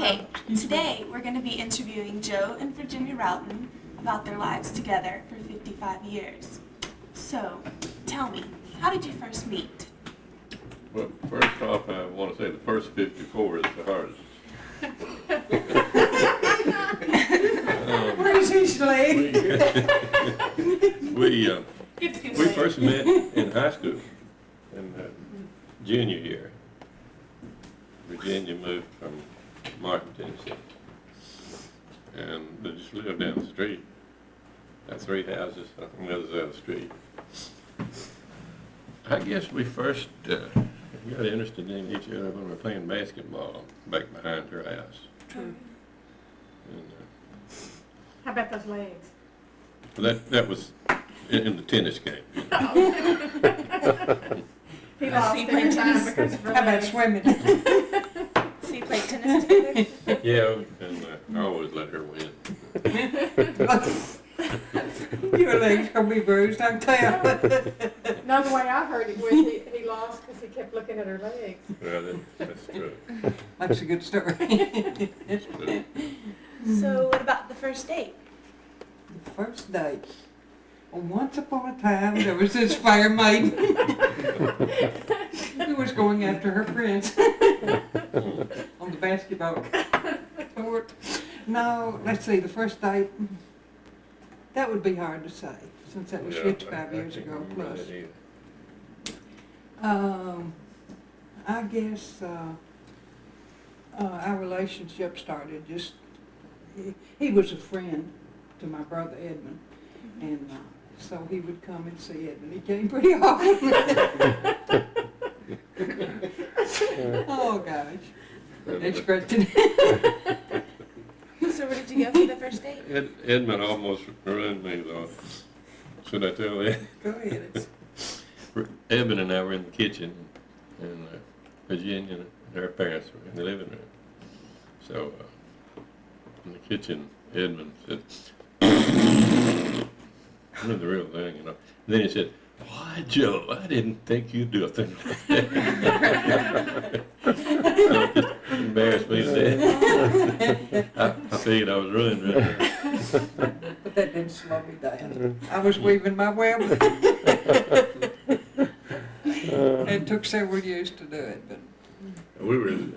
Okay, today we're going to be interviewing Joe and Virginia Roughton about their lives together for 55 years. So, tell me, how did you first meet? Well, first off, I want to say the first 54 is the hardest. Where's his leg? We first met in high school, in junior year. Virginia moved from Martin, Tennessee, and they just lived down the street. Got 3 houses on the other side of the street. I guess we first got interested in each other when we were playing basketball back behind her house. True. And, How about those legs? that was in the tennis game. He lost every time because of her How about legs. swimming? So you played tennis together? Yeah, and I always let her win. Your legs gonna be bruised, I can tell. No, the way I heard it was he lost because he kept looking at her legs. Well, that's true. That's a good story. That's true. So, what about the first date? The first date. Well, once upon a time, there was this fair maiden who was going after her prince on the basketball court. No, let's see, the first date, that would be hard to say, since that was Yeah, 55 I years can't ago remember plus. that either. I guess our relationship started just, he was a friend to my brother Edmund, and so he would come and see Edmund. He came pretty often. Oh, gosh. It's great to So, where did you go for the first date? Edmund almost ruined me, though. Should I tell that? Go ahead. Edmund and I were in the kitchen, and Virginia and her parents were in the living room. So, in the kitchen, Edmund said, I knew the real thing, you know. And then he said, "Why, Joe, I didn't think you'd do a thing like that." Embarrassed me to death. I figured I was ruined right there. But that didn't slow me down. I was weaving my web. It took several years to do it, but We were in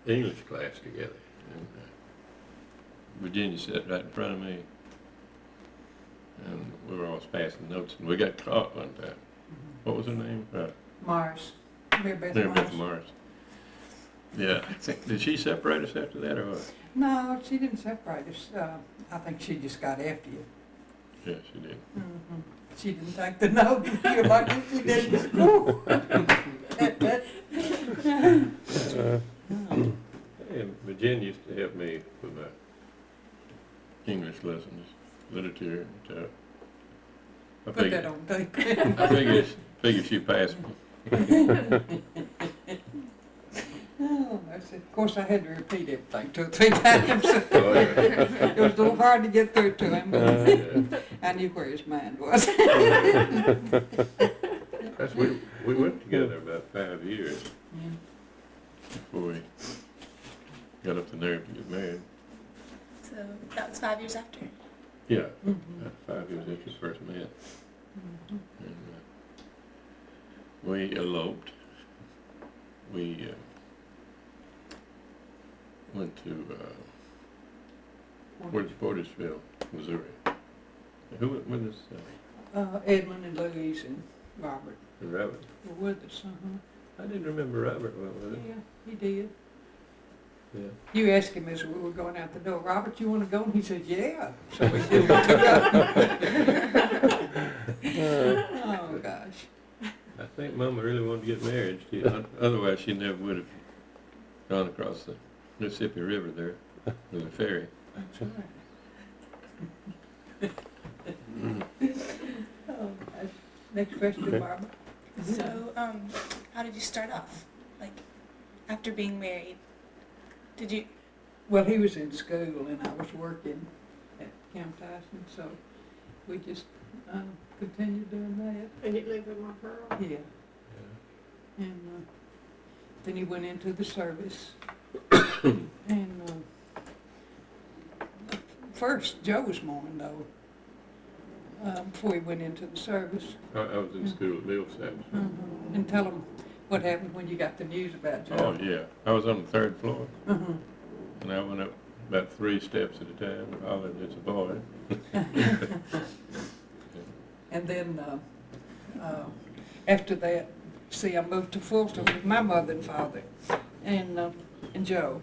English class together, and Virginia sat right in front of me, and we were always passing notes, and we got caught one time. What was her name? Mars. Mary Beth Mary Beth Mars. Mars. Yeah, I think, did she separate us after that, or what? No, she didn't separate us. I think she just got after you. Yeah, she did. Mm-hmm. She didn't take the note. You're lucky she didn't. Ooh. And Virginia used to help me with my English lessons, literature, and stuff. Put that on tape. I figured she passed me. Oh, that's it. Of course, I had to repeat everything 2 or 3 times. Oh, yeah. It was a little hard to get through to him, but Yeah. I knew where his mind was. We went together about 5 years before we got up the nerve to get married. So, that was 5 years after. Yeah, Mhm. about 5 years after we first met. Mhm. And, we eloped. We went to Portersville, Missouri. Who went with us? Edmund and Louise and Robert Robert. were with us. I didn't remember Robert well with it. Yeah, he did. Yeah. You asked him as we were going out the door, Robert, you want to go? And he said, yeah. So we did. Oh, gosh. I think Mama really wanted to get married. Otherwise, she never would have gone across the Mississippi River there with a ferry. That's right. Oh, gosh. Next question, Barbara. So, how did you start off? Like, after being married? Did you? Well, he was in school and I was working at Camp Tyson, so we just continued doing that. And you live with my Pearl? Yeah. And then he went into the service and first Joe's morning though, before he went into the service. I was in school at Millsaps. And tell him what happened when you got the news about Joe. Oh, yeah. I was on the 3rd floor, Uh-huh. and I went up about 3 steps at a time, hollering, "It's a boy." And then, after that, see, I moved to Fulton with my mother and father and Joe.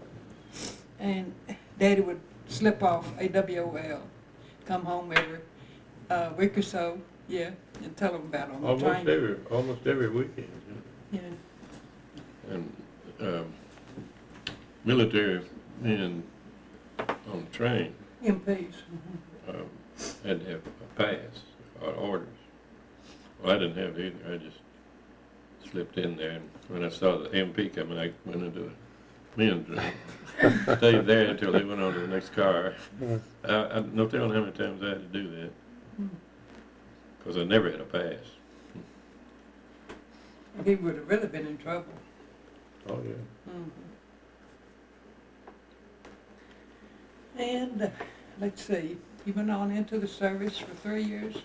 And Daddy would slip off AWOL, come home every week or so, yeah, and tell them about it on the train. Almost every weekend. Yeah. And military men on the train MPs. had to have a pass or orders. Well, I didn't have it either. I just slipped in there, and when I saw the MP coming, I went into the men's room. Stayed there until they went on to the next car. No telling how many times I had to do that, because I never had a pass. He would have really been in trouble. Oh, yeah. And let's see, you went on into the service for 3 years,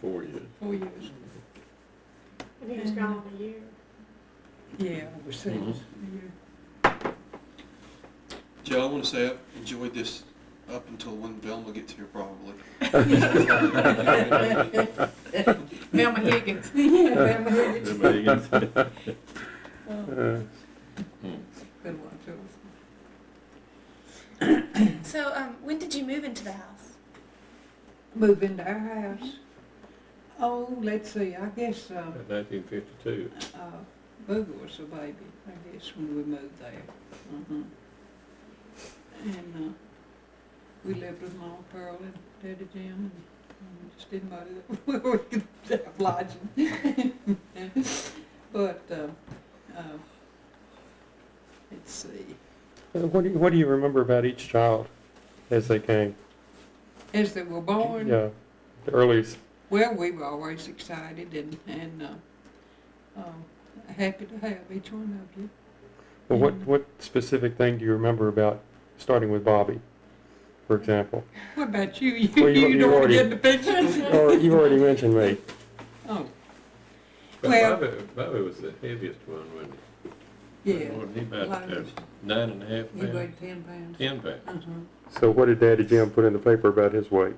4 years. 4 years. And he was gone a year. Yeah, overseas. Joe, I want to say I've enjoyed this up until when Velma gets here, probably. Velma Higgins. Yeah, Velma Higgins. Everybody gets- Been one too. So, when did you move into the house? Move into our house. Oh, let's see, I guess, 1952. Booger was a baby, I guess, when we moved there. And, we lived with Mama Pearl and Daddy Jim, and just anybody that we could have lodging. But, let's see, What do you remember about each child as they came? as they were born, Yeah, the earliest. well, we were always excited and happy to have each one of you. Well, what specific thing do you remember about starting with Bobby, for example? What about you? You, Well, you you don't want to already- get in the picture? Or you already mentioned me. Oh, But Well- Bobby was the heaviest one, wasn't yeah. he? Wasn't he about Largest. 9.5 He pounds? weighed 10 pounds. 10 pounds. Uh-huh. So what did Daddy Jim put in the paper about his weight?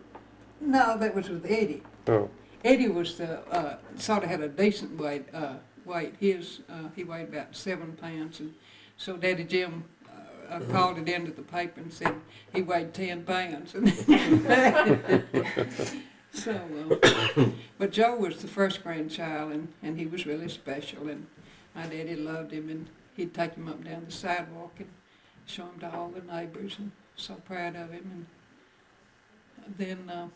No, that was with Eddie. Oh, Eddie was the, sort of had a decent weight. His, he weighed about 7 pounds, and so Daddy Jim called it into the paper and said he weighed 10 pounds. So, but Joe was the first grandchild, and he was really special, and my daddy loved him, and he'd take him up and down the sidewalk and show him to all the neighbors, and so proud of him. And then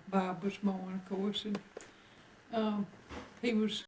Bob was born, of course, and he was